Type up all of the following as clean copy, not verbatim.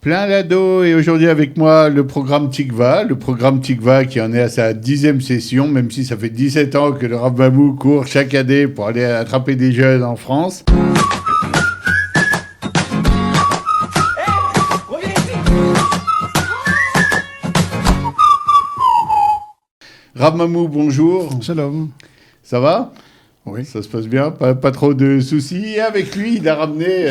Plein l'ado et aujourd'hui avec moi le programme Tikva qui en est à sa 10e session, même si ça fait 17 ans que le Rav Mamou court chaque année pour aller attraper des jeunes en France. Rav Mamou, bonjour. Shalom. Ça va ? Oui. Ça se passe bien, pas trop de soucis. Et avec lui, il a ramené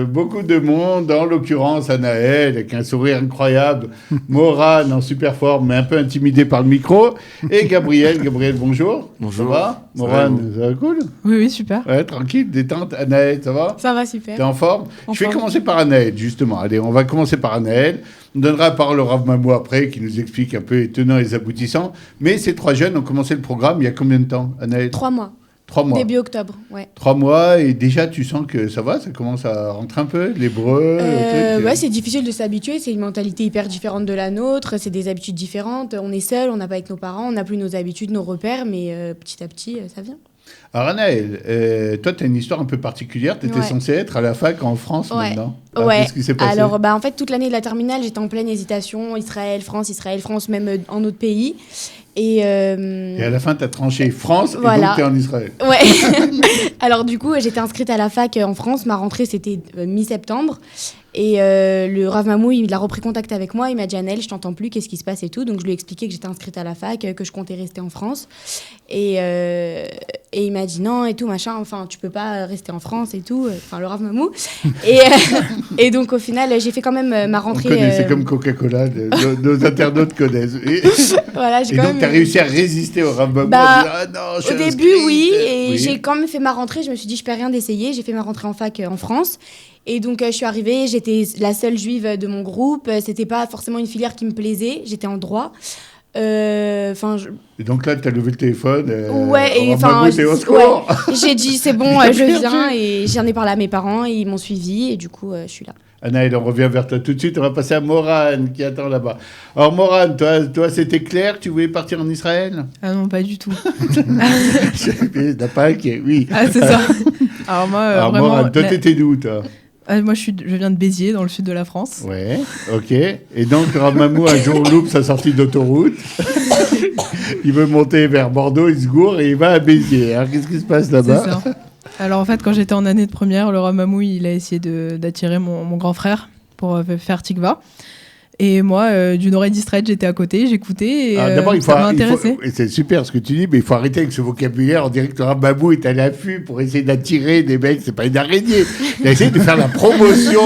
beaucoup de monde, en l'occurrence Anaël, avec un sourire incroyable, Moran en super forme, mais un peu intimidé par le micro, et Gabriel. Gabriel, bonjour. Bonjour. Ça va ? Moran, ça va cool ? Oui, super. Ouais, tranquille, détente. Anaël, ça va ? Ça va, super. T'es en forme ? Je vais commencer par Anaël, justement. Allez, on va commencer par Anaël. On donnera la parole au Rav Mamou après, qui nous explique un peu les tenants et les aboutissants. Mais ces trois jeunes ont commencé le programme il y a combien de temps, Anaël ? 3 mois. 3 mois. Début octobre, ouais. 3 mois, et déjà tu sens que ça va, ça commence à rentrer un peu, l'hébreu, le truc. Ouais, c'est difficile de s'habituer, c'est une mentalité hyper différente de la nôtre, c'est des habitudes différentes, on est seul, on n'a pas avec nos parents, on n'a plus nos habitudes, nos repères, mais petit à petit, ça vient. Alors Anaël, toi tu as une histoire un peu particulière, tu étais censée être à la fac en France maintenant. Alors, ouais, qu'est-ce qui s'est passé ? Alors en fait toute l'année de la terminale, j'étais en pleine hésitation, Israël, France, même en autres pays. Et à la fin, tu as tranché France, voilà. Et donc tu es en Israël. Ouais. Alors du coup, j'étais inscrite à la fac en France. Ma rentrée, c'était mi-septembre. Et le Rav Mamou, il a repris contact avec moi. Il m'a dit « Anaël, je t'entends plus, qu'est-ce qui se passe et tout ?» Donc je lui ai expliqué que j'étais inscrite à la fac, que je comptais rester en France. Et il m'a dit « Non, et tout, machin, enfin, tu peux pas rester en France et tout. » Enfin, le Rav Mamou. Et donc au final, j'ai fait quand même ma rentrée... C'est comme Coca-Cola, nos internautes connaissent. Voilà, et donc tu as réussi à résister au Rav Mamou au début, oui. Et j'ai quand même fait ma rentrée. Je me suis dit « Je perds rien d'essayer. » J'ai fait ma rentrée en fac en France. Et donc, je suis arrivée, j'étais la seule juive de mon groupe. C'était pas forcément une filière qui me plaisait. J'étais en droit. Et donc là, tu as levé le téléphone. Ouais, j'ai dit, c'est bon, je viens. Et j'en ai parlé à mes parents, et ils m'ont suivie. Et du coup, je suis là. Anaël, on revient vers toi tout de suite. On va passer à Moran, qui attend là-bas. Alors, Moran, toi c'était clair, tu voulais partir en Israël ? Ah non, pas du tout. T'as pas inquiet, oui. Ah, c'est ça. Alors moi, vraiment... Moran, toi, t'étais d'où, toi ? Moi, je viens de Béziers, dans le sud de la France. Ouais, ok. Et donc, Rav Mamou, un jour, loupe sa sortie d'autoroute. Il veut monter vers Bordeaux, il se gourre et il va à Béziers. Alors, qu'est-ce qui se passe là-bas ? C'est ça. Alors, en fait, quand j'étais en année de première, le Rav Mamou, il a essayé d'attirer mon grand frère pour faire Tikva. Et moi, d'une oreille distraite, j'étais à côté, j'écoutais, et d'abord, ça m'a intéressé. Et c'est super ce que tu dis, mais il faut arrêter avec ce vocabulaire. On dirait que le Rav Mamou est à l'affût pour essayer d'attirer des mecs. C'est pas une araignée. Il a essayé de faire la promotion.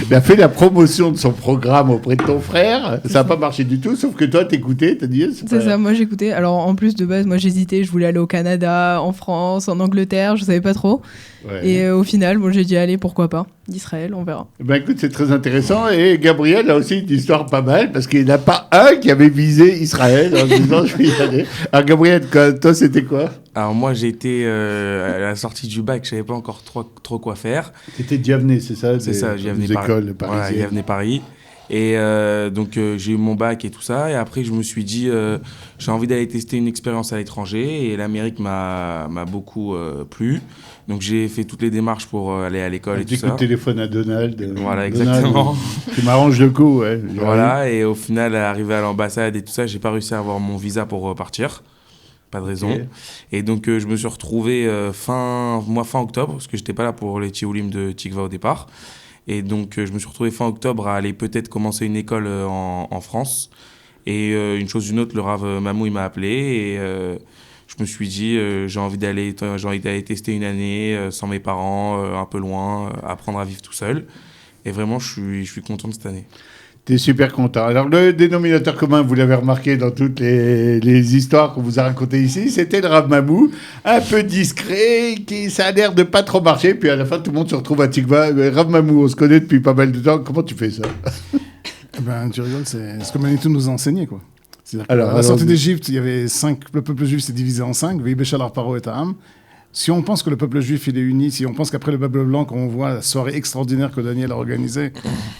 Il a fait la promotion de son programme auprès de ton frère. Ça n'a pas marché du tout, sauf que toi, t'écoutais, t'as dit... C'est ça, moi j'écoutais. Alors, en plus, de base, moi j'hésitais. Je voulais aller au Canada, en France, en Angleterre, je savais pas trop. Ouais. Et au final, j'ai dit, allez, pourquoi pas, d'Israël, on verra. Ben écoute, c'est très intéressant. Et Gabriel a aussi une histoire pas mal, parce qu'il n'y en a pas un qui avait visé Israël en se disant, je vais y aller. Alors Gabriel, toi, c'était quoi ? Alors moi, j'ai été à la sortie du bac, je savais pas encore trop quoi faire. C'était Diavené, c'est ça ? C'est ça, Diavené écoles parisiennes. Voilà, Diavené Paris. Et donc j'ai eu mon bac et tout ça, et après je me suis dit j'ai envie d'aller tester une expérience à l'étranger, et l'Amérique m'a beaucoup plu, donc j'ai fait toutes les démarches pour aller à l'école et tout ça. Du coup, téléphone à Donald. Voilà, Donald, exactement. Tu m'arranges le coup, ouais. Voilà, et au final, arrivé à l'ambassade et tout ça, j'ai pas réussi à avoir mon visa pour partir. Pas de raison. Okay. Et donc je me suis retrouvé fin octobre, parce que j'étais pas là pour les Tioulim de Tikva au départ. Et donc, je me suis retrouvé fin octobre à aller peut-être commencer une école en France. Et une chose d'une autre, le Rav Mamou, il m'a appelé. Et je me suis dit, j'ai envie d'aller tester une année sans mes parents, un peu loin, apprendre à vivre tout seul. Et vraiment, je suis content de cette année. T'es super content. Alors, le dénominateur commun, vous l'avez remarqué dans toutes les histoires qu'on vous a racontées ici, c'était le Rav Mamou, un peu discret, ça a l'air de pas trop marcher, puis à la fin, tout le monde se retrouve à Tikva. Rav Mamou, on se connaît depuis pas mal de temps, comment tu fais ça ? Tu rigoles, c'est ce que Manitou nous a enseigné, quoi. C'est-à-dire qu'à la sortie d'Égypte, il y avait le peuple juif s'est divisé en 5, Veibeshal Paro et Ta'am. Si on pense que le peuple juif il est uni, si on pense qu'après le peuple blanc, quand on voit la soirée extraordinaire que Daniel a organisée,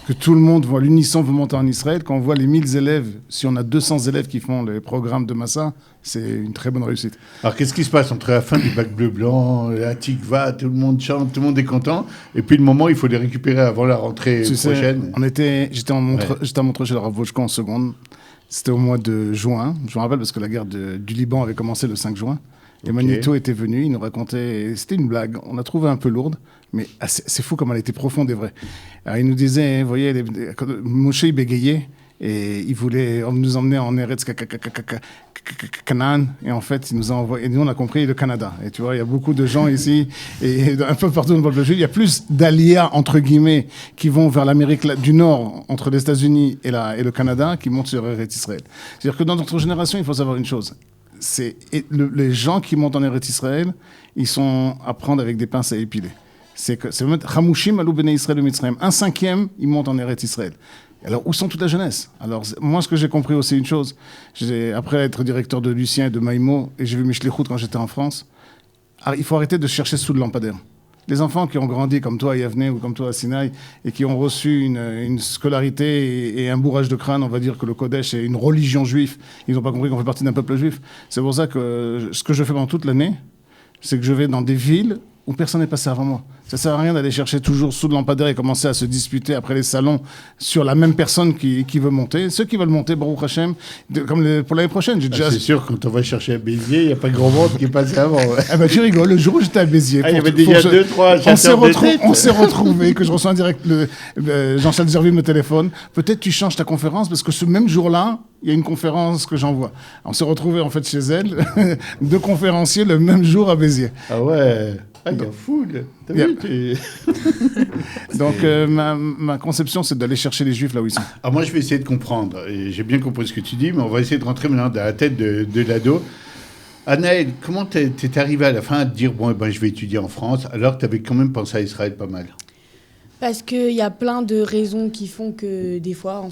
que tout le monde voit l'unisson veut monter en Israël, quand on voit les 1000 élèves, si on a 200 élèves qui font les programmes de Massa, c'est une très bonne réussite. Alors, qu'est-ce qui se passe entre la fin du bac bleu-blanc, la Tikva, tout le monde chante, tout le monde est content, et puis le moment où il faut les récupérer avant la rentrée prochaine? J'étais à Montreux chez le Rav Vochko en seconde. C'était au mois de juin. Je me rappelle parce que la guerre du Liban avait commencé le 5 juin. Et Manito était venu, il nous racontait, c'était une blague, on l'a trouvé un peu lourde, mais c'est fou comme elle était profonde et vraie. Alors, il nous disait, vous voyez, Moshe il bégayait, et il voulait nous emmener en Eretz Canaan, et en fait, il nous a envoyé, et nous on a compris le Canada. Et tu vois, il y a beaucoup de gens ici, et un peu partout dans le peuple juif, il y a plus d'alias, entre guillemets, qui vont vers l'Amérique du Nord, entre les États-Unis et le Canada, qui montent sur Eretz Israël. C'est-à-dire que dans notre génération, il faut savoir une chose. Les gens qui montent en Eretz Israël, ils sont à prendre avec des pinces à épiler. C'est Chamushim alou bnei Israël Mitzrayim. 1/5, ils montent en Eretz Israël. Alors, où sont toute la jeunesse? Alors, moi, ce que j'ai compris aussi, une chose, après être directeur de Lucien et de Maïmo, et j'ai vu mes shlichut quand j'étais en France, il faut arrêter de chercher sous le lampadaire. Les enfants qui ont grandi comme toi à Yavne ou comme toi à Sinaï et qui ont reçu une scolarité et un bourrage de crâne, on va dire que le Kodesh est une religion juive, ils n'ont pas compris qu'on fait partie d'un peuple juif. C'est pour ça que ce que je fais pendant toute l'année, c'est que je vais dans des villes où personne n'est passé avant moi. Ça ne sert à rien d'aller chercher toujours sous le lampadaire et commencer à se disputer après les salons sur la même personne qui veut monter. Ceux qui veulent monter, Baruch Hashem, comme pour l'année prochaine. C'est sûr, quand on va chercher à Béziers, il n'y a pas grand monde qui est passé avant. Ouais. Ah bah, tu rigoles, le jour où j'étais à Béziers... il y avait déjà 2-3 on s'est retrouvés, que je reçois en direct Jean-Charles Zerville me téléphone. Peut-être tu changes ta conférence, parce que ce même jour-là, il y a une conférence que j'envoie. On s'est retrouvés en fait chez elle, 2 conférenciers le même jour à Béziers. Ah ouais. Il y a foule. Donc, ma conception, c'est d'aller chercher les Juifs là où ils sont. Alors moi, je vais essayer de comprendre. Et j'ai bien compris ce que tu dis, mais on va essayer de rentrer maintenant dans la tête de l'ado. Anaël, comment t'es arrivé à la fin à te dire, je vais étudier en France, alors que tu avais quand même pensé à Israël pas mal? Parce qu'il y a plein de raisons qui font que des fois,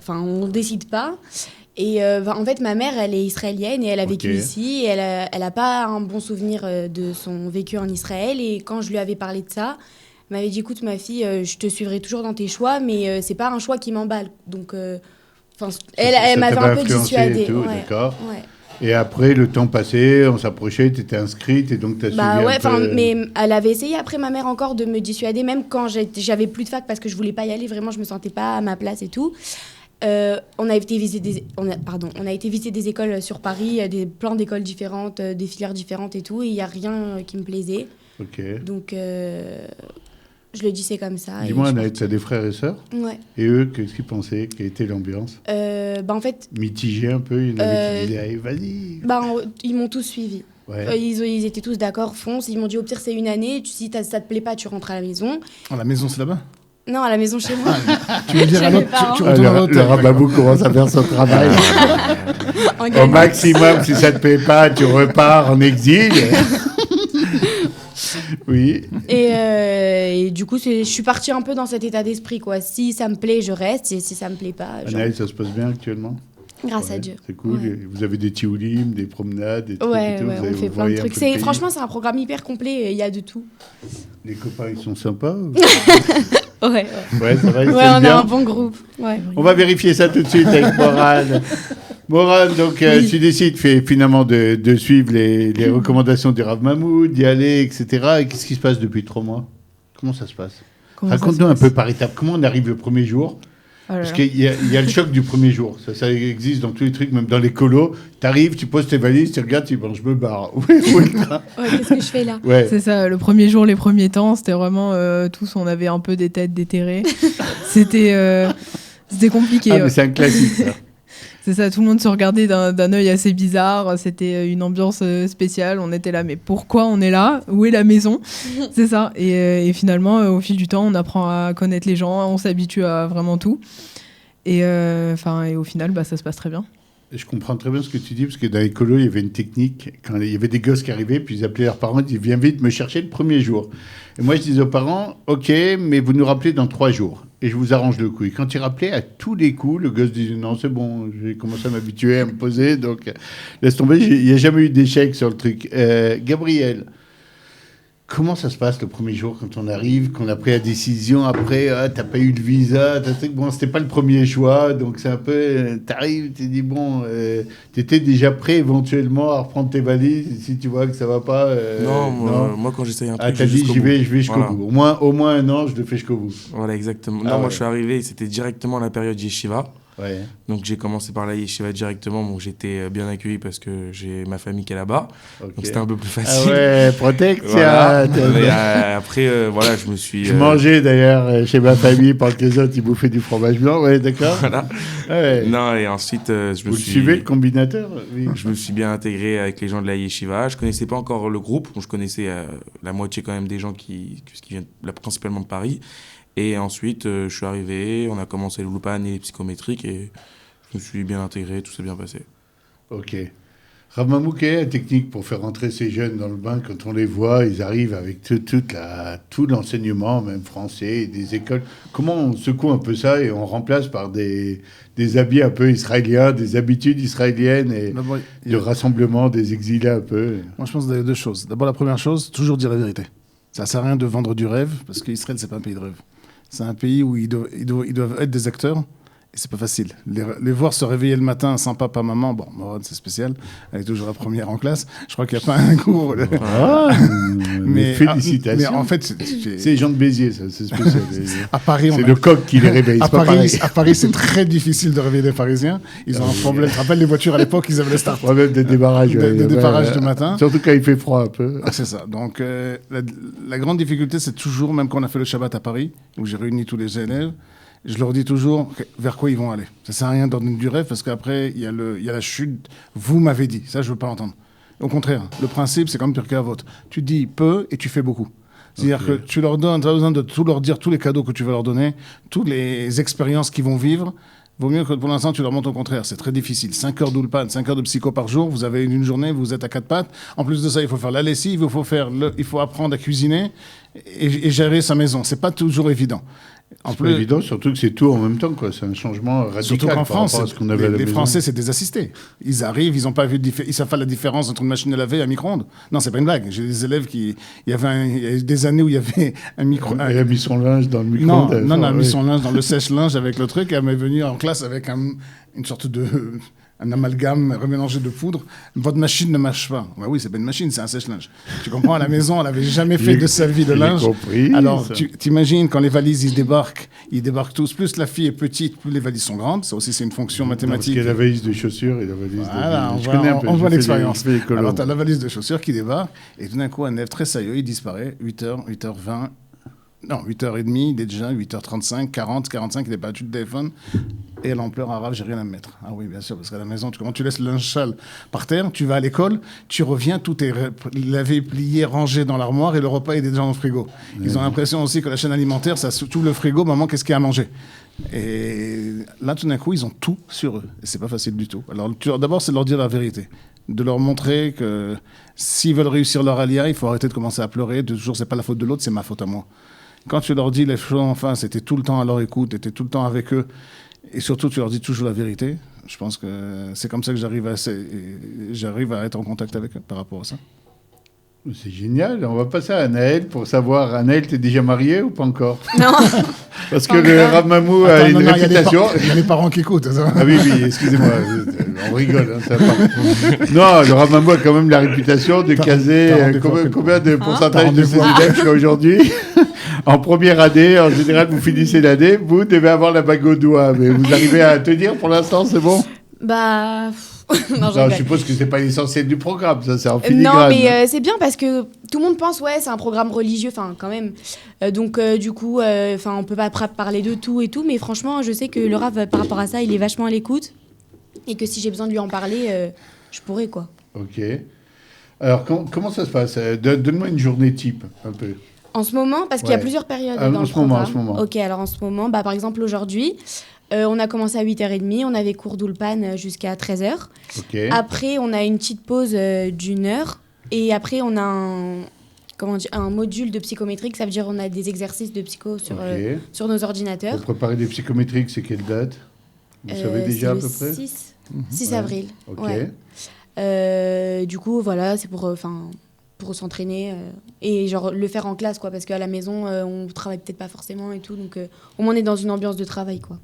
on décide pas. Et en fait, ma mère, elle est israélienne et elle a vécu ici. Et elle a pas un bon souvenir de son vécu en Israël. Et quand je lui avais parlé de ça, elle m'avait dit, écoute, ma fille, je te suivrai toujours dans tes choix, mais c'est pas un choix qui m'emballe. Donc, elle m'avait un peu dissuadée. D'accord. Ouais. Et après, le temps passé, on s'approchait, tu étais inscrite et donc tu as suivi un peu... Mais elle avait essayé après, ma mère, encore de me dissuader, même quand j'avais plus de fac parce que je voulais pas y aller. Vraiment, je me sentais pas à ma place et tout. On a été visiter des écoles sur Paris, des plans d'écoles différentes, des filières différentes et tout, et il n'y a rien qui me plaisait. Donc, je le dis, c'est comme ça. Dis-moi, Anaïs, tu as des frères et sœurs? Ouais. Et eux, qu'est-ce qu'ils pensaient? Quelle était l'ambiance? En fait... Mitigé un peu, il y en avait qui disaient, allez, vas-y. Ils m'ont tous suivi. Ouais. Ils étaient tous d'accord, fonce. Ils m'ont dit, au pire, c'est une année, si ça te plaît pas, tu rentres à la maison. À la maison, c'est là-bas? Non, à la maison chez moi. Tu veux dire à l'autre, tu retournes à l'hôtel. Le Rababou commence à faire son travail. Au maximum, si ça te plaît pas, tu repars en exil. Oui. Et du coup, je suis partie un peu dans cet état d'esprit, quoi. Si ça me plaît, je reste. Et si ça me plaît pas, Anaïs, ça se passe bien actuellement? Grâce à Dieu. C'est cool. Ouais. Vous avez des tioulim, des promenades, des trucs et tout. On fait plein de trucs. Franchement, c'est un programme hyper complet. Il y a de tout. Les copains, ils sont sympas ou... Ouais, ça va, on a un bon groupe. Ouais. On va vérifier ça tout de suite avec Morane. Morane, donc tu décides finalement de suivre les recommandations du Rav Mahmoud, d'y aller, etc. Et qu'est-ce qui se passe depuis 3 mois? Comment ça se passe? Raconte-nous un peu par étapes. Comment on arrive le premier jour? Parce qu'il y a le choc du premier jour. Ça existe dans tous les trucs, même dans les colos. Tu arrives, tu poses tes valises, tu regardes, tu dis, bon, je me barre. Qu'est-ce que je fais là? C'est ça, le premier jour, les premiers temps, c'était vraiment tous, on avait un peu des têtes déterrées. C'était compliqué. Mais c'est un classique, ça. C'est ça, tout le monde se regardait d'un œil assez bizarre. C'était une ambiance spéciale. On était là, mais pourquoi on est là? Où est la maison? C'est ça. Et finalement, au fil du temps, on apprend à connaître les gens, on s'habitue à vraiment tout. Et au final, ça se passe très bien. Je comprends très bien ce que tu dis, parce que dans les colos, il y avait une technique. Quand il y avait des gosses qui arrivaient, puis ils appelaient leurs parents, ils disaient, viens vite me chercher le premier jour. Et moi, je disais aux parents, ok, mais vous nous rappelez dans 3 jours. Et je vous arrange le coup. Et quand il rappelait, à tous les coups, le gosse disait, non, c'est bon, j'ai commencé à m'habituer, à me poser, donc laisse tomber, il n'y a jamais eu d'échec sur le truc. Gabriel, Comment ça se passe le premier jour quand on arrive, qu'on a pris la décision, après, t'as pas eu de visa, bon, c'était pas le premier choix, donc c'est un peu, t'arrives, t'es dit, bon, t'étais déjà prêt éventuellement à reprendre tes valises, si tu vois que ça va pas. Non, moi, quand j'essaye un truc, t'as dit, je vais jusqu'au bout. Au moins un an, je le fais jusqu'au bout. Voilà, exactement. Non, moi, je suis arrivé, c'était directement la période yeshiva. Ouais. Donc j'ai commencé par la yeshiva directement, donc j'étais bien accueilli parce que j'ai ma famille qui est là-bas, donc c'était un peu plus facile. Ah ouais, protection. Voilà. Mais, après, voilà, je me suis... Je mangeais d'ailleurs chez ma famille pendant que les autres ils bouffaient du fromage blanc, ouais, d'accord. Voilà. Ouais. Non, et ensuite Vous suivez le combinateur? Oui. Je me suis bien intégré avec les gens de la yeshiva. Je connaissais pas encore le groupe, donc je connaissais la moitié quand même des gens qui viennent principalement de Paris. Et ensuite, je suis arrivé, on a commencé le Loupan et les psychométriques et je me suis bien intégré, tout s'est bien passé. Ok. Rav Mamou, quelle est la technique pour faire rentrer ces jeunes dans le bain quand on les voit? Ils arrivent avec tout l'enseignement, même français, des écoles. Comment on secoue un peu ça et on remplace par des habits un peu israéliens, des habitudes israéliennes et de rassemblement des exilés un peu? Moi, je pense qu'il y a deux choses. D'abord, la première chose, toujours dire la vérité. Ça ne sert à rien de vendre du rêve, parce qu'Israël, ce n'est pas un pays de rêve. C'est un pays où ils doivent être des acteurs, et c'est pas facile. Les voir se réveiller le matin sans papa, maman, bon, Morad, c'est spécial, elle est toujours la première en classe. Je crois qu'il n'y a pas un cours. Mais félicitations. Mais en fait, c'est les gens de Béziers, ça, c'est spécial. À Paris, c'est le coq qui les réveille. À Paris, c'est très difficile de réveiller les Parisiens. Ils ont un problème. Tu te rappelles les voitures à l'époque, ils avaient le start. Problème de débarrage. De débarrage du matin. Surtout quand il fait froid un peu. C'est ça. Donc, la grande difficulté, c'est toujours, même quand on a fait le Shabbat à Paris, où j'ai réuni tous les élèves, je leur dis toujours vers quoi ils vont aller. Ça ne sert à rien d'en donner du rêve parce qu'après, il y a la chute. Vous m'avez dit. Ça, je ne veux pas l'entendre. Au contraire, le principe, c'est comme Pirkei Avot. Tu dis peu et tu fais beaucoup. C'est-à-dire que tu leur donnes, tu as besoin de tout leur dire, tous les cadeaux que tu vas leur donner, toutes les expériences qu'ils vont vivre. Vaut mieux que pour l'instant, tu leur montres au contraire. C'est très difficile. 5 heures d'ulpan, 5 heures de psycho par jour. Vous avez une journée, vous êtes à 4 pattes. En plus de ça, il faut faire la lessive, il faut apprendre à cuisiner et gérer sa maison. C'est pas toujours évident. C'est pas évident, surtout que c'est tout en même temps, quoi. C'est un changement radical. Surtout qu'en France, à ce qu'on avait les Français, c'est des assistés. Ils arrivent, ils n'ont pas vu, ils savent pas la différence entre une machine à laver et un micro-ondes. Non, c'est pas une blague. J'ai des élèves il y a des années où il y avait un micro. Elle a mis son linge dans le micro-ondes. Non, elle a mis son linge dans le sèche-linge avec le truc. Et elle m'est venue en classe avec une sorte de un amalgame remélangé de poudre. Votre machine ne marche pas. Bah oui, c'est pas une machine, c'est un sèche-linge. Tu comprends, à la maison, elle n'avait jamais fait de sa vie de linge. Compris, alors, tu imagines quand les valises ils débarquent tous. Plus la fille est petite, plus les valises sont grandes. Ça aussi, c'est une fonction mathématique. Parce qu'il y a la valise de chaussures et la valise de... on voit l'expérience. Alors, tu as la valise de chaussures qui débarque, et tout d'un coup, un élève très sérieux, il disparaît, 8h, 8h20, non, 8h30, il est déjà 8h35, 40, 45, il n'est pas à de téléphone. Et elle en pleure, arabe, j'ai rien à me mettre. Ah oui, bien sûr, parce qu'à la maison, quand tu laisses le linge sale par terre, tu vas à l'école, tu reviens, tout est lavé, plié, rangé dans l'armoire et le repas est déjà dans le frigo. Ils ont l'impression aussi que la chaîne alimentaire, ça tout le frigo, maman, qu'est-ce qu'il y a à manger? Et là, tout d'un coup, ils ont tout sur eux. Et c'est pas facile du tout. Alors, d'abord, c'est de leur dire la vérité. De leur montrer que s'ils veulent réussir leur alia, il faut arrêter de commencer à pleurer. De toujours, c'est pas la faute de l'autre, c'est ma faute à moi. Quand tu leur dis les choses en face, c'était tout le temps à leur écoute, t'étais tout le temps avec eux, et surtout tu leur dis toujours la vérité, je pense que c'est comme ça que j'arrive à être en contact avec eux par rapport à ça. C'est génial. On va passer à Anaël pour savoir, Anaël, t'es déjà mariée ou pas encore? Non. Parce que le Rav Mamou a une réputation. Il y a les parents qui écoutent. Ah oui, excusez-moi. On rigole. Ça non, le Rav Mamou a quand même la réputation de caser combien de pourcentage de ses élèves jusqu'à aujourd'hui? En première année, en général, vous finissez l'année, vous devez avoir la bague au doigt. Mais vous arrivez à tenir pour l'instant, c'est bon? Bah... non, je suppose que c'est pas l'essentiel du programme, ça, c'est en filigrane. Non, mais c'est bien parce que tout le monde pense, ouais, c'est un programme religieux, enfin, quand même. Donc, du coup, on peut pas parler de tout et tout, mais franchement, je sais que le Rav, par rapport à ça, il est vachement à l'écoute et que si j'ai besoin de lui en parler, je pourrais, quoi. Ok. Alors, comment ça se passe? Donne-moi une journée type, un peu. En ce moment, parce qu'il y a plusieurs périodes dans le programme. En ce moment. Ok, alors en ce moment, par exemple, aujourd'hui, on a commencé à 8h30, on avait cours d'Ulpan jusqu'à 13h. Okay. Après, on a une petite pause d'1 heure. Et après, on a un module de psychométrique. Ça veut dire qu'on a des exercices de psycho sur nos ordinateurs. Pour préparer des psychométriques, c'est quelle date? Vous savez déjà à peu près? 6 avril. Ok. Ouais. Du coup, voilà, c'est pour pour s'entraîner et genre le faire en classe, quoi, parce qu'à la maison, on travaille peut-être pas forcément et tout. Donc, au moins, on est dans une ambiance de travail, quoi.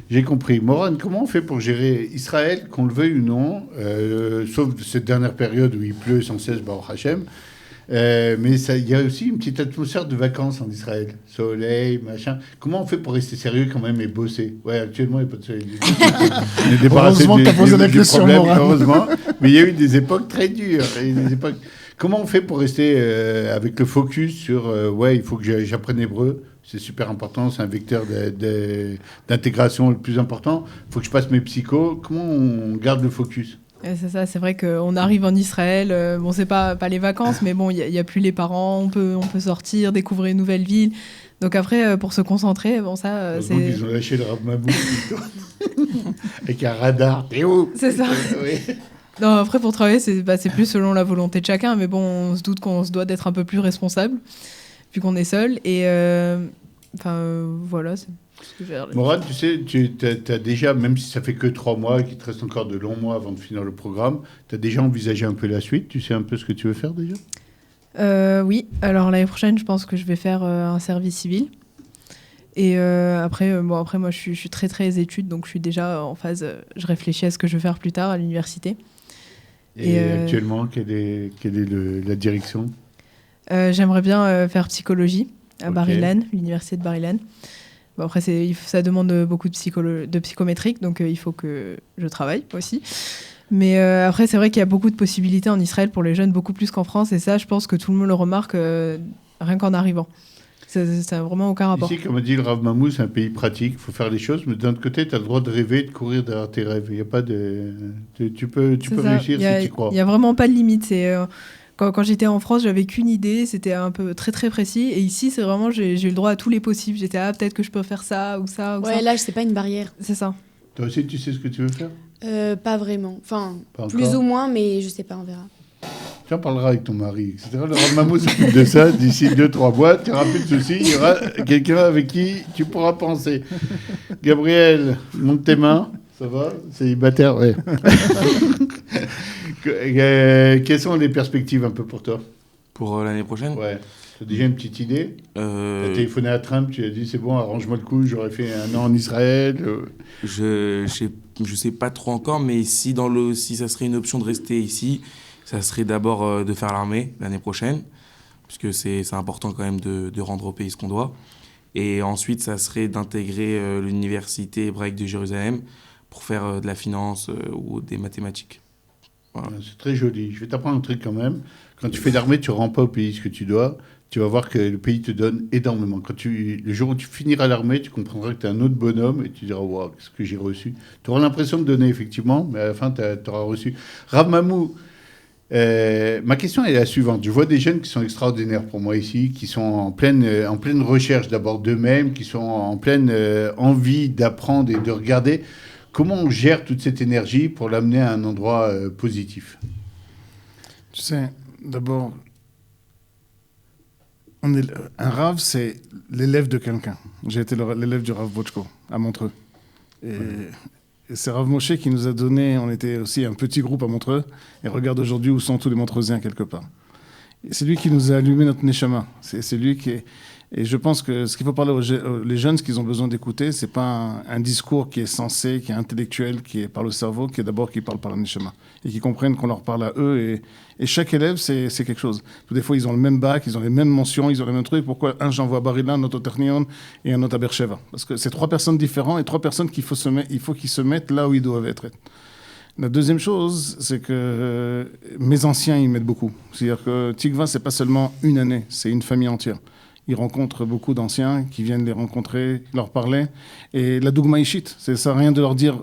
J'ai compris. Moran, comment on fait pour gérer Israël, qu'on le veuille ou non, sauf cette dernière période où il pleut sans cesse, Baruch Hashem. Mais il y a aussi une petite atmosphère de vacances en Israël. Soleil, machin. Comment on fait pour rester sérieux quand même et bosser? Ouais, actuellement, il n'y a pas de soleil. On est débarrassé Heureusement que t'as posé la question, problème, Moran. heureusement. Mais il y a eu des époques très dures. Comment on fait pour rester avec le focus sur ouais, il faut que j'apprenne l'hébreu, c'est super important, c'est un vecteur d'intégration le plus important. Il faut que je passe mes psychos. Comment on garde le focus? C'est ça, c'est vrai qu'on arrive en Israël, bon, c'est pas les vacances, mais bon, il y a plus les parents, on peut sortir, découvrir une nouvelle ville. Donc après, pour se concentrer, bon, ça, c'est... Ils ont lâché le Rav Mamou avec un radar. T'es où? C'est ça. Oui. Non, après, pour travailler, c'est plus selon la volonté de chacun, mais bon, on se doute qu'on se doit d'être un peu plus responsable, vu qu'on est seul. Et voilà, c'est ce que j'ai l'air de dire. Moran, tu sais, tu as déjà, même si ça fait que 3 mois, qu'il te reste encore de longs mois avant de finir le programme, tu as déjà envisagé un peu la suite? Tu sais un peu ce que tu veux faire déjà? Oui, alors l'année prochaine, je pense que je vais faire un service civil. Et après, moi, je suis très, très études, donc je suis déjà en phase... je réfléchis à ce que je veux faire plus tard à l'université. Et actuellement, quelle est la direction? J'aimerais bien faire psychologie à Ok. Bar-Ilan, l'université de Bar-Ilan. Bon, après, ça demande beaucoup de psychométrique, donc il faut que je travaille aussi. Mais après, c'est vrai qu'il y a beaucoup de possibilités en Israël pour les jeunes, beaucoup plus qu'en France. Et ça, je pense que tout le monde le remarque rien qu'en arrivant. Ça n'a vraiment aucun rapport. Ici, comme a dit le Rav Mamou, c'est un pays pratique, il faut faire les choses, mais d'un autre côté, tu as le droit de rêver, de courir derrière tes rêves. Il y a pas de... Tu peux C'est ça. réussir si tu crois. Il n'y a vraiment pas de limite. C'est, quand j'étais en France, j'avais qu'une idée, c'était un peu très très précis. Et ici, c'est vraiment, j'ai eu le droit à tous les possibles. J'étais, peut-être que je peux faire ça ou ça. Ou Ouais, ça. l'âge, c'est pas une barrière. C'est ça. Toi aussi, tu sais ce que tu veux faire? Pas vraiment. Enfin, Pas plus encore. ou moins, mais je sais pas, on verra. Tu en parleras avec ton mari, etc. Le Rav Mamou s'occupe de ça d'ici 2-3 mois. Tu n'auras plus de soucis. Il y aura quelqu'un avec qui tu pourras penser. Gabriel, monte tes mains. Ça va? Célibataire, ouais. Quelles sont les perspectives un peu pour toi? Pour l'année prochaine. Ouais. Tu as déjà une petite idée? Tu as téléphoné à Trump, tu lui as dit c'est bon, arrange-moi le coup, j'aurais fait 1 an en Israël. Je sais pas trop encore, mais si ça serait une option de rester ici, ça serait d'abord de faire l'armée l'année prochaine, puisque c'est important quand même de rendre au pays ce qu'on doit. Et ensuite, ça serait d'intégrer l'université hébraïque de Jérusalem pour faire de la finance ou des mathématiques. Voilà. C'est très joli. Je vais t'apprendre un truc quand même. Quand tu fais l'armée, tu ne rends pas au pays ce que tu dois. Tu vas voir que le pays te donne énormément. Le jour où tu finiras l'armée, tu comprendras que tu es un autre bonhomme et tu diras waouh, qu'est-ce que j'ai reçu. Tu auras l'impression de donner, effectivement, mais à la fin, tu auras reçu. Rav Mamou, ma question est la suivante. Je vois des jeunes qui sont extraordinaires pour moi ici, qui sont en pleine recherche d'abord d'eux-mêmes, qui sont en pleine envie d'apprendre et de regarder. Comment on gère toute cette énergie pour l'amener à un endroit positif? Tu sais, d'abord, un Rav, c'est l'élève de quelqu'un. J'ai été l'élève du Rav Bochko à Montreux. Et c'est Rav Moshe qui nous a donné, on était aussi un petit groupe à Montreux, et regarde aujourd'hui où sont tous les Montreusiens quelque part. Et c'est lui qui nous a allumé notre Neshama. C'est lui qui est... Et je pense que ce qu'il faut parler les jeunes, ce qu'ils ont besoin d'écouter, c'est pas un discours qui est sensé, qui est intellectuel, qui est par le cerveau, qui est d'abord qui parle par le Neshama. Et qui comprennent qu'on leur parle à eux. Et chaque élève, c'est quelque chose. Des fois, ils ont le même bac, ils ont les mêmes mentions, ils ont les mêmes trucs. Pourquoi un j'envoie à Bar-Ilan, un autre au Technion et un autre à Beersheva? Parce que c'est 3 personnes différentes et 3 personnes qu'il faut qu'ils se mettent là où ils doivent être. La deuxième chose, c'est que mes anciens, ils m'aident beaucoup. C'est-à-dire que Tikva, c'est pas seulement une année, c'est une famille entière. Ils rencontrent beaucoup d'anciens qui viennent les rencontrer, leur parler. Et la dougma ishit, c'est ça, rien de leur dire.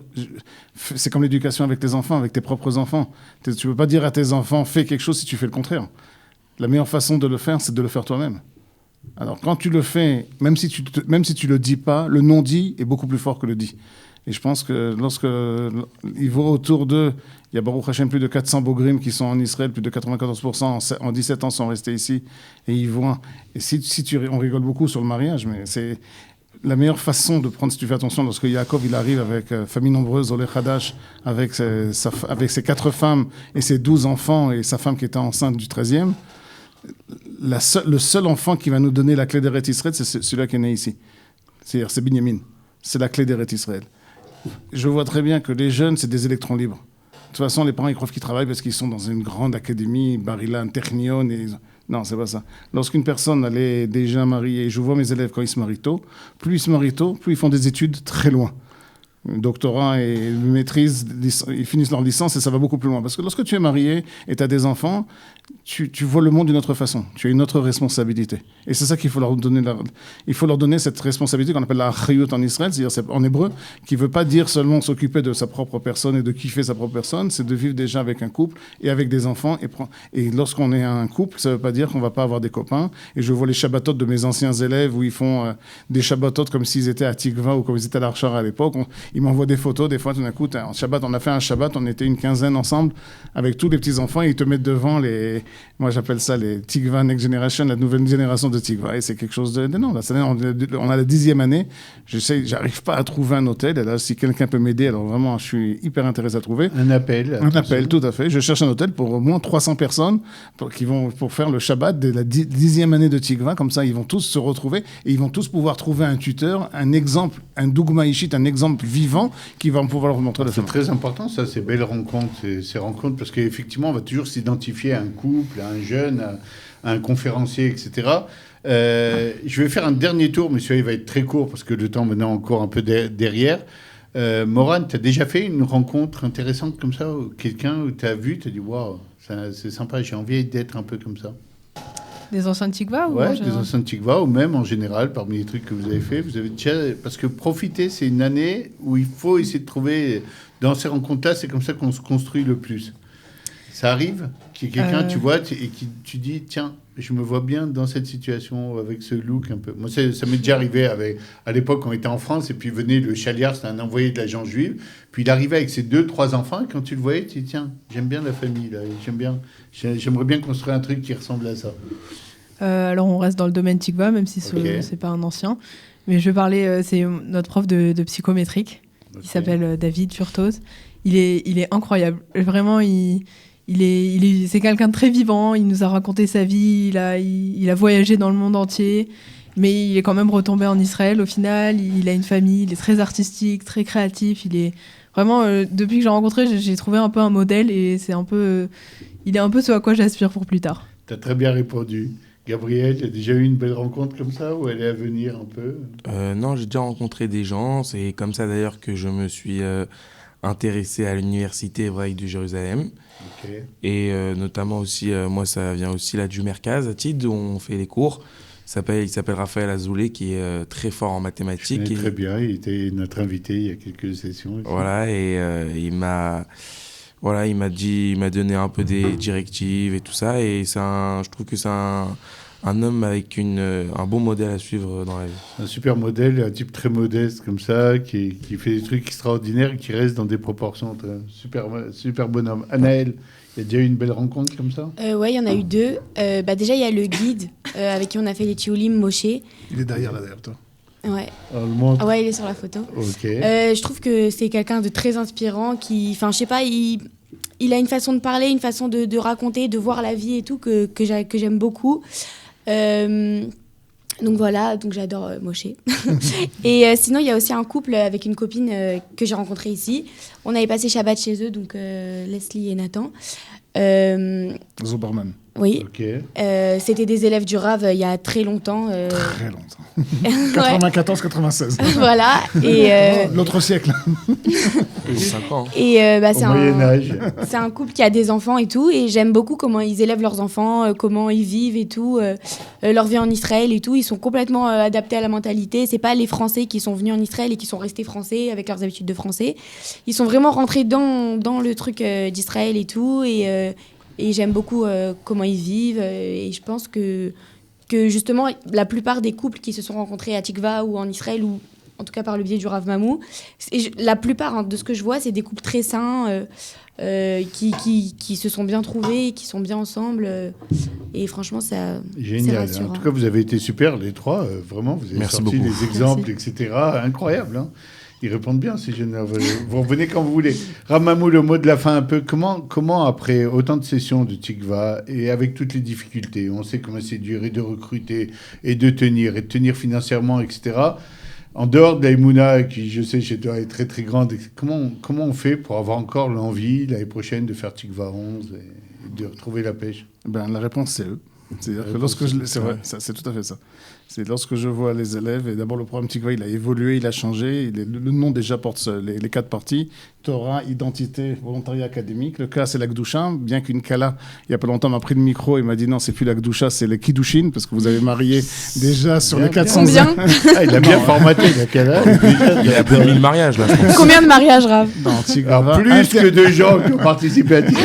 C'est comme l'éducation avec tes enfants, avec tes propres enfants. Tu ne peux pas dire à tes enfants, fais quelque chose si tu fais le contraire. La meilleure façon de le faire, c'est de le faire toi-même. Alors quand tu le fais, même si tu le dis pas, le non-dit est beaucoup plus fort que le dit. Et je pense que lorsque ils voient autour d'eux, il y a Baruch Hashem plus de 400 Bogrim qui sont en Israël, plus de 94% en 17 ans sont restés ici, et ils voient. Et on rigole beaucoup sur le mariage, mais c'est la meilleure façon de prendre, si tu fais attention, lorsque Yaakov il arrive avec famille nombreuse, Oleh Hadash, avec ses 4 femmes et ses 12 enfants, et sa femme qui était enceinte du 13e, le seul enfant qui va nous donner la clé d'Eretz Israël, c'est celui-là qui est né ici. C'est-à-dire, c'est Binyamin. C'est la clé d'Eretz Israël. Je vois très bien que les jeunes, c'est des électrons libres. De toute façon, les parents, ils croient qu'ils travaillent parce qu'ils sont dans une grande académie, Bar-Ilan, Technion. Non, c'est pas ça. Lorsqu'une personne elle est déjà mariée, je vois mes élèves quand ils se marient tôt, plus ils se marient tôt, plus ils font des études très loin. Doctorat et maîtrise, ils finissent leur licence et ça va beaucoup plus loin. Parce que lorsque tu es marié et tu as des enfants, tu vois le monde d'une autre façon. Tu as une autre responsabilité. Et c'est ça qu'il faut leur donner. Il faut leur donner cette responsabilité qu'on appelle la achayut en Israël, c'est-à-dire en hébreu, qui ne veut pas dire seulement s'occuper de sa propre personne et de kiffer sa propre personne, c'est de vivre déjà avec un couple et avec des enfants. Et lorsqu'on est un couple, ça ne veut pas dire qu'on ne va pas avoir des copains. Et je vois les Shabbatot de mes anciens élèves où ils font des Shabbatot comme s'ils étaient à Tikva ou comme ils étaient à l'Archara à l'époque. Ils m'envoient des photos, des fois, tout d'un coup, en Shabbat, on a fait un Shabbat, on était une quinzaine ensemble avec tous les petits-enfants et ils te mettent devant moi j'appelle ça les Tikva Next Generation, la nouvelle génération de Tikva. Et c'est quelque chose d'énorme. On a la 10e année, j'arrive pas à trouver un hôtel. Et là, si quelqu'un peut m'aider, alors vraiment, je suis hyper intéressé à trouver. Un appel, tout à fait. Je cherche un hôtel pour au moins 300 personnes pour faire le Shabbat de la 10e année de Tikva. Comme ça, ils vont tous se retrouver et ils vont tous pouvoir trouver un tuteur, un exemple, un Dougma Ishit, un exemple vivant qui va pouvoir leur montrer le chemin. C'est très important, ça, ces belles rencontres, ces rencontres, parce qu'effectivement, on va toujours s'identifier à un couple, à un jeune, à un conférencier, etc. Je vais faire un dernier tour, mais celui-là, il va être très court, parce que le temps maintenant encore un peu derrière. Moran, tu as déjà fait une rencontre intéressante comme ça, quelqu'un où tu as vu, tu as dit, waouh, c'est sympa, j'ai envie d'être un peu comme ça. Des anciens Tikva ou ouais, des anciens Tikva, ou même en général, parmi les trucs que vous avez fait, vous avez déjà... Parce que profiter, c'est une année où il faut essayer de trouver... Dans ces rencontres-là, c'est comme ça qu'on se construit le plus. Ça arrive qu'il y ait quelqu'un, tu vois, et qui tu dis, tiens, je me vois bien dans cette situation, avec ce look un peu... Moi, ça m'est déjà arrivé à l'époque, on était en France, et puis venait le chaliard, c'était un envoyé de l'agence juive, puis il arrivait avec ses 2-3 enfants, et quand tu le voyais, tu dis, tiens, j'aime bien la famille, là, j'aimerais bien construire un truc qui ressemble à ça. Alors, on reste dans le domaine Tikva, même si c'est pas un ancien. Mais je vais parler, c'est notre prof de psychométrique. Il s'appelle David Furtos. Il est incroyable. Vraiment, c'est quelqu'un de très vivant. Il nous a raconté sa vie. Il a voyagé dans le monde entier. Mais il est quand même retombé en Israël au final. Il a une famille. Il est très artistique, très créatif. Il est vraiment, depuis que j'ai rencontré, j'ai trouvé un peu un modèle. Et il est un peu ce à quoi j'aspire pour plus tard. Tu as très bien répondu. Gabriel, tu as déjà eu une belle rencontre comme ça, ou elle est à venir un peu? Non, j'ai déjà rencontré des gens. C'est comme ça d'ailleurs que je me suis intéressé à l'université hébraïque de Jérusalem. Okay. Et notamment aussi, moi ça vient aussi là du Merkaz, à Tid, où on fait les cours. Il s'appelle Raphaël Azoulay, qui est très fort en mathématiques. Je connais très bien, il était notre invité il y a quelques sessions. Aussi. Voilà, et il m'a donné un peu des directives et tout ça. Et je trouve que c'est un homme avec un bon modèle à suivre dans la vie. Un super modèle, un type très modeste comme ça, qui fait des trucs extraordinaires et qui reste dans des proportions. Super bonhomme. Anaël, il y a déjà eu une belle rencontre comme ça? Ouais, il y en a eu 2. Déjà, il y a le guide avec qui on a fait les Tioulim, Moshe. Il est derrière toi. Ouais. Ouais, il est sur la photo. Ok. Je trouve que c'est quelqu'un de très inspirant qui, enfin, je sais pas, il a une façon de parler, une façon de raconter, de voir la vie et tout que j'aime beaucoup. Donc voilà, donc j'adore Moshe. Et sinon, il y a aussi un couple avec une copine que j'ai rencontrée ici. On avait passé Shabbat chez eux, donc Leslie et Nathan. Zoberman. Oui. Okay. C'était des élèves du Rav il y a très longtemps. Très longtemps. 94-96. Voilà. Et l'autre siècle. 5 ans. Et au Moyen-Âge. C'est un couple qui a des enfants et tout. Et j'aime beaucoup comment ils élèvent leurs enfants, comment ils vivent et tout. Leur vie en Israël et tout. Ils sont complètement adaptés à la mentalité. C'est pas les Français qui sont venus en Israël et qui sont restés français avec leurs habitudes de français. Ils sont vraiment rentrés dans le truc d'Israël et tout. Et j'aime beaucoup comment ils vivent. Et je pense que justement, la plupart des couples qui se sont rencontrés à Tikva ou en Israël, ou en tout cas par le biais du Rav Mamou, la plupart de ce que je vois, c'est des couples très sains qui se sont bien trouvés, qui sont bien ensemble. Et franchement, c'est rassurant. En tout cas, vous avez été super, les trois. Vraiment, vous avez sorti des exemples, etc. Incroyable. Hein. Ils répondent bien, ces jeunes-là. Vous revenez quand vous voulez. Rav Mamou, le mot de la fin un peu. Comment après autant de sessions de Tikva et avec toutes les difficultés, on sait comment c'est dur et de recruter et de tenir financièrement, etc. En dehors de la Emouna, qui, je sais, chez toi, est très, très grande, comment on fait pour avoir encore l'envie, l'année prochaine, de faire Tikva 11 et de retrouver la pêche? La réponse, c'est eux. C'est-à-dire que lorsque c'est vrai, c'est tout à fait ça. C'est lorsque je vois les élèves, et d'abord le programme Tikva, il a évolué, il a changé, le nom déjà porte les 4 parties, Torah, identité, volontariat académique. Le cas, c'est la Gdoucha, bien qu'une Kala, il y a pas longtemps, m'a pris le micro et m'a dit non, c'est plus la Gdoucha, c'est les Kiddushin, parce que vous avez marié déjà sur les 400 Combien il a bien formaté, la Kala. Il y a plus de 1000 mariages, là, je pense. Combien de mariages, Rav? Alors, plus que de gens qui ont participé à Tikva.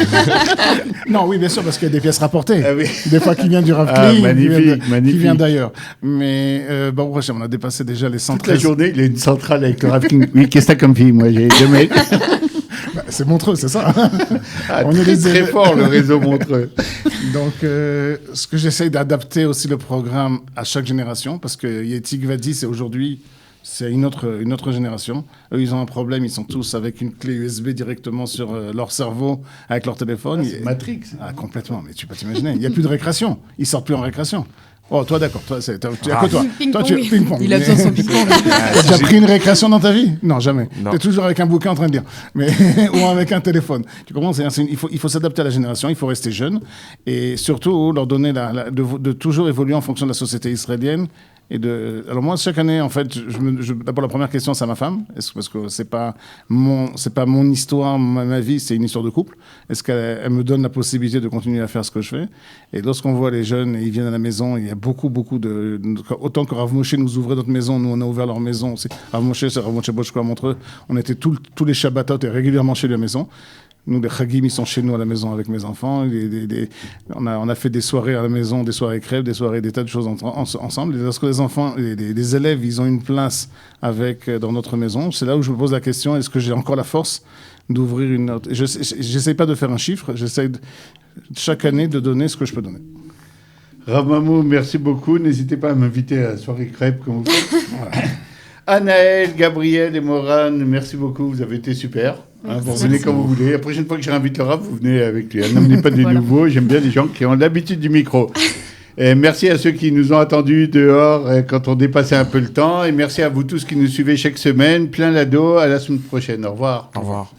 Non, oui, bien sûr, parce qu'il y a des pièces rapportées. Ah, oui. Des fois qui viennent du Rav Kli, magnifique. qui vient d'ailleurs. Mais on a dépassé déjà les 113. Toute la journée, il a une centrale avec le Rav King. Oui, qu'est-ce que t'as comme fille? Moi, j'ai 2 mecs. C'est Montreux, c'est ça. On est très fort, le réseau Montreux. Donc, ce que j'essaye d'adapter aussi le programme à chaque génération, parce que Tikva 10, aujourd'hui, c'est une autre génération. Eux, ils ont un problème, ils sont tous avec une clé USB directement sur leur cerveau, avec leur téléphone. C'est Matrix. Ah, complètement, mais tu peux t'imaginer. Il n'y a plus de récréation. Ils sortent plus en récréation. Oh, toi, d'accord. Toi, tu as que toi. Toi, tu es ping-pong. Il a besoin de son ping-pong. T'as déjà pris une récréation dans ta vie? Non, jamais. Non. T'es toujours avec un bouquin en train de lire. Ou avec un téléphone. Tu comprends? Il faut s'adapter à la génération, il faut rester jeune. Et surtout, leur donner de toujours évoluer en fonction de la société israélienne. Alors moi, chaque année, en fait, d'abord la première question, c'est à ma femme, parce que c'est pas mon histoire, ma vie, c'est une histoire de couple. Est-ce qu'elle me donne la possibilité de continuer à faire ce que je fais? Et lorsqu'on voit les jeunes, ils viennent à la maison, il y a beaucoup autant que Rav Moshe nous ouvrait notre maison, nous on a ouvert leur maison. Rav Moshe, c'est Rav Moshe Bochko à Montreux. On était tous les Shabbatot et régulièrement chez lui à la maison. Nous, les Chagim, ils sont chez nous à la maison avec mes enfants. On a fait des soirées à la maison, des soirées crêpes, des soirées, des tas de choses ensemble. Et lorsque les enfants, les élèves, ils ont une place dans notre maison, c'est là où je me pose la question, est-ce que j'ai encore la force d'ouvrir une autre... J'essaye pas de faire un chiffre, j'essaye chaque année de donner ce que je peux donner. Rav Mamou, merci beaucoup. N'hésitez pas à m'inviter à la soirée crêpes comme vous faites. Voilà. Anaël, Gabriel et Morane, merci beaucoup, vous avez été super. Vous revenez quand vous voulez. La prochaine fois que je réinvite le Rav, vous venez avec lui. N'amenez pas des nouveaux, j'aime bien les gens qui ont l'habitude du micro. Et merci à ceux qui nous ont attendus dehors quand on dépassait un peu le temps. Et merci à vous tous qui nous suivez chaque semaine. Plein l'ado, à la semaine prochaine. Au revoir. Au revoir.